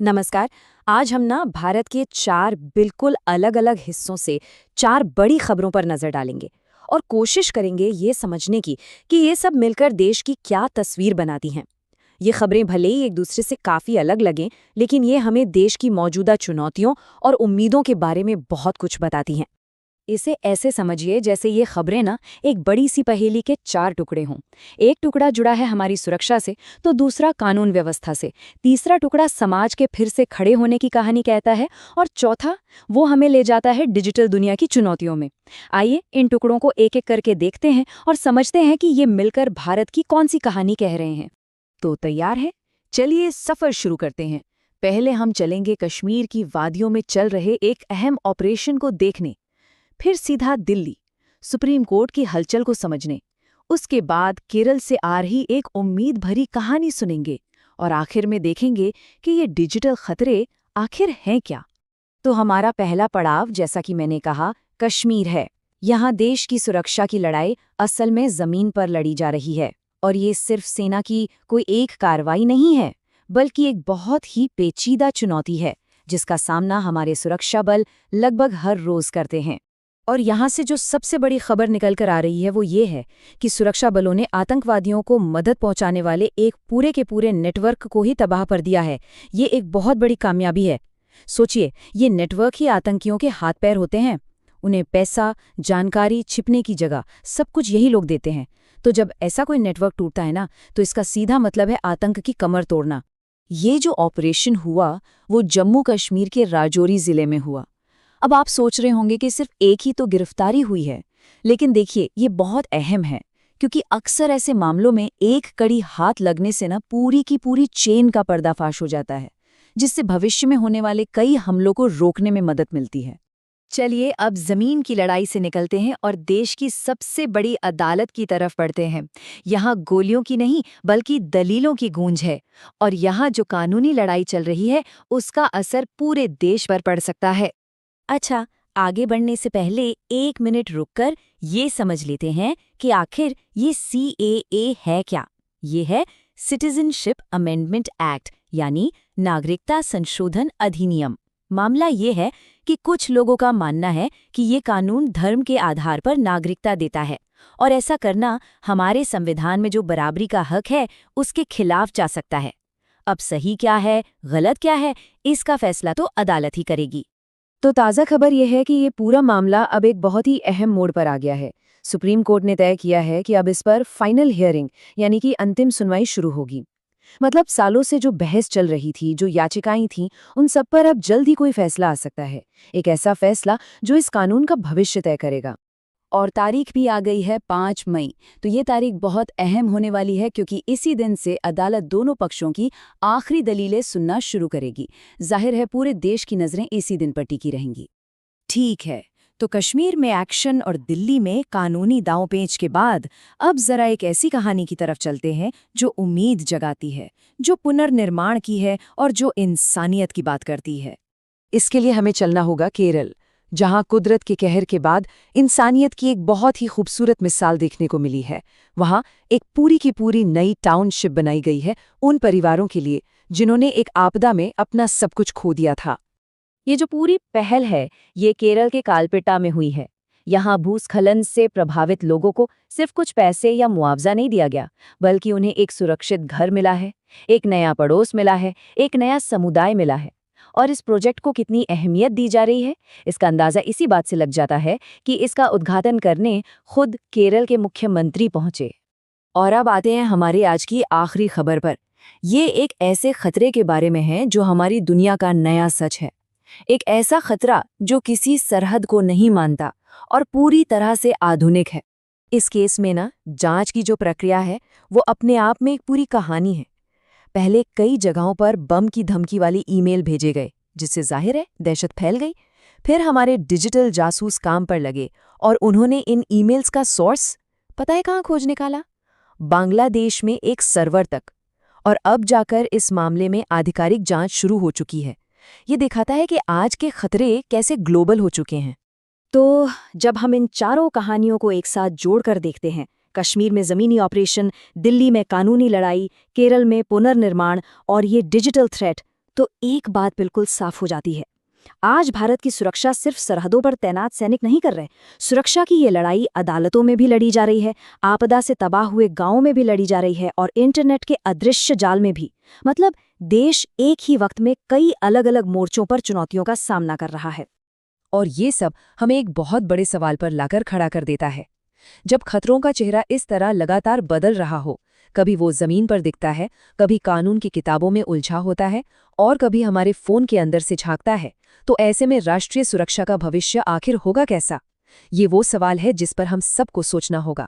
नमस्कार। आज हम ना भारत के 4 बिल्कुल अलग-अलग हिस्सों से 4 बड़ी खबरों पर नजर डालेंगे और कोशिश करेंगे ये समझने की कि ये सब मिलकर देश की क्या तस्वीर बनाती हैं। ये खबरें भले ही एक दूसरे से काफी अलग लगें, लेकिन ये हमें देश की मौजूदा चुनौतियों और उम्मीदों के बारे में बहुत कुछ बताती हैं। इसे ऐसे समझिए जैसे ये खबरें ना एक बड़ी सी पहेली के 4 टुकड़े हों। एक टुकड़ा जुड़ा है हमारी सुरक्षा से, तो दूसरा कानून व्यवस्था से, तीसरा टुकड़ा समाज के फिर से खड़े होने की कहानी कहता है और चौथा वो हमें ले जाता है डिजिटल दुनिया की चुनौतियों में। आइए इन टुकड़ों को एक एक करके देखते हैं और समझते हैं कि ये मिलकर भारत की कौन सी कहानी कह रहे हैं। तो तैयार है? चलिए सफर शुरू करते हैं। पहले हम चलेंगे कश्मीर की वादियों में चल रहे एक अहम ऑपरेशन को देखने, फिर सीधा दिल्ली, सुप्रीम कोर्ट की हलचल को समझने। उसके बाद केरल से आ रही एक उम्मीद भरी कहानी सुनेंगे और आखिर में देखेंगे कि ये डिजिटल खतरे आखिर हैं क्या। तो हमारा पहला पड़ाव, जैसा कि मैंने कहा, कश्मीर है। यहाँ देश की सुरक्षा की लड़ाई असल में जमीन पर लड़ी जा रही है और ये सिर्फ सेना की कोई एक कार्रवाई नहीं है, बल्कि एक बहुत ही पेचीदा चुनौती है जिसका सामना हमारे सुरक्षा बल लगभग हर रोज करते हैं। और यहाँ से जो सबसे बड़ी खबर निकल कर आ रही है वो ये है कि सुरक्षा बलों ने आतंकवादियों को मदद पहुंचाने वाले एक पूरे के पूरे नेटवर्क को ही तबाह कर दिया है। ये एक बहुत बड़ी कामयाबी है। सोचिए, ये नेटवर्क ही आतंकियों के हाथ पैर होते हैं। उन्हें पैसा, जानकारी, छिपने की जगह, सब कुछ यही लोग देते हैं। तो जब ऐसा कोई नेटवर्क टूटता है ना, तो इसका सीधा मतलब है आतंक की कमर तोड़ना। ये जो ऑपरेशन हुआ वो जम्मू कश्मीर के राजौरी जिले में हुआ। अब आप सोच रहे होंगे कि सिर्फ एक ही तो गिरफ्तारी हुई है, लेकिन देखिए ये बहुत अहम है, क्योंकि अक्सर ऐसे मामलों में एक कड़ी हाथ लगने से ना पूरी की पूरी चेन का पर्दाफाश हो जाता है, जिससे भविष्य में होने वाले कई हमलों को रोकने में मदद मिलती है। चलिए अब जमीन की लड़ाई से निकलते हैं और देश की सबसे बड़ी अदालत की तरफ बढ़ते हैं। यहाँ गोलियों की नहीं बल्कि दलीलों की गूंज है, और यहाँ जो कानूनी लड़ाई चल रही है उसका असर पूरे देश पर पड़ सकता है। अच्छा, आगे बढ़ने से पहले 1 मिनट रुककर ये समझ लेते हैं कि आखिर ये CAA है क्या। ये है सिटीजनशिप अमेंडमेंट एक्ट, यानी नागरिकता संशोधन अधिनियम। मामला ये है कि कुछ लोगों का मानना है कि ये कानून धर्म के आधार पर नागरिकता देता है, और ऐसा करना हमारे संविधान में जो बराबरी का हक है उसके खिलाफ जा सकता है। अब सही क्या है, गलत क्या है, इसका फैसला तो अदालत ही करेगी। तो ताज़ा खबर यह है कि ये पूरा मामला अब एक बहुत ही अहम मोड़ पर आ गया है। सुप्रीम कोर्ट ने तय किया है कि अब इस पर फाइनल हियरिंग, यानी कि अंतिम सुनवाई शुरू होगी। मतलब सालों से जो बहस चल रही थी, जो याचिकाएं थीं, उन सब पर अब जल्द ही कोई फैसला आ सकता है। एक ऐसा फैसला जो इस कानून का भविष्य तय करेगा। और तारीख भी आ गई है 5 मई। तो ये तारीख बहुत अहम होने वाली है, क्योंकि इसी दिन से अदालत दोनों पक्षों की आखिरी दलीलें सुनना शुरू करेगी। जाहिर है पूरे देश की नज़रें इसी दिन पर टिकी रहेंगी। ठीक है, तो कश्मीर में एक्शन और दिल्ली में कानूनी दांव-पेच के बाद अब जरा एक ऐसी कहानी की तरफ चलते हैं जो उम्मीद जगाती है, जो पुनर्निर्माण की है और जो इंसानियत की बात करती है। इसके लिए हमें चलना होगा केरल, जहां कुदरत के कहर के बाद इंसानियत की एक बहुत ही खूबसूरत मिसाल देखने को मिली है। वहां एक पूरी की पूरी नई टाउनशिप बनाई गई है उन परिवारों के लिए जिन्होंने एक आपदा में अपना सब कुछ खो दिया था। ये जो पूरी पहल है, ये केरल के कालपेटा में हुई है। यहाँ भूस्खलन से प्रभावित लोगों को सिर्फ कुछ पैसे या मुआवजा नहीं दिया गया, बल्कि उन्हें एक सुरक्षित घर मिला है, एक नया पड़ोस मिला है, एक नया समुदाय मिला है। और इस प्रोजेक्ट को कितनी अहमियत दी जा रही है, इसका अंदाजा इसी बात से लग जाता है कि इसका उद्घाटन करने खुद केरल के मुख्यमंत्री पहुंचे। और अब आते हैं हमारी आज की आखिरी खबर पर। ये एक ऐसे खतरे के बारे में है जो हमारी दुनिया का नया सच है। एक ऐसा खतरा जो किसी सरहद को नहीं मानता और पूरी तरह से आधुनिक है। इस केस में ना जांच की जो प्रक्रिया है वो अपने आप में एक पूरी कहानी है। पहले कई जगहों पर बम की धमकी वाली ईमेल भेजे गए, जिससे जाहिर है दहशत फैल गई। फिर हमारे डिजिटल जासूस काम पर लगे और उन्होंने इन ईमेल्स का सोर्स पता है कहाँ खोज निकाला? बांग्लादेश में एक सर्वर तक। और अब जाकर इस मामले में आधिकारिक जांच शुरू हो चुकी है। ये दिखाता है कि आज के खतरे कैसे ग्लोबल हो चुके हैं। तो जब हम इन चारों कहानियों को एक साथ जोड़कर देखते हैं, कश्मीर में ज़मीनी ऑपरेशन, दिल्ली में कानूनी लड़ाई, केरल में पुनर्निर्माण और ये डिजिटल थ्रेट, तो एक बात बिल्कुल साफ हो जाती है। आज भारत की सुरक्षा सिर्फ सरहदों पर तैनात सैनिक नहीं कर रहे। सुरक्षा की ये लड़ाई अदालतों में भी लड़ी जा रही है, आपदा से तबाह हुए गांवों में भी लड़ी जा रही है और इंटरनेट के अदृश्य जाल में भी। मतलब देश एक ही वक्त में कई अलग अलग मोर्चों पर चुनौतियों का सामना कर रहा है। और ये सब हमें एक बहुत बड़े सवाल पर लाकर खड़ा कर देता है। जब खतरों का चेहरा इस तरह लगातार बदल रहा हो, कभी वो जमीन पर दिखता है, कभी कानून की किताबों में उलझा होता है और कभी हमारे फोन के अंदर से झांकता है, तो ऐसे में राष्ट्रीय सुरक्षा का भविष्य आखिर होगा कैसा? ये वो सवाल है जिस पर हम सबको सोचना होगा।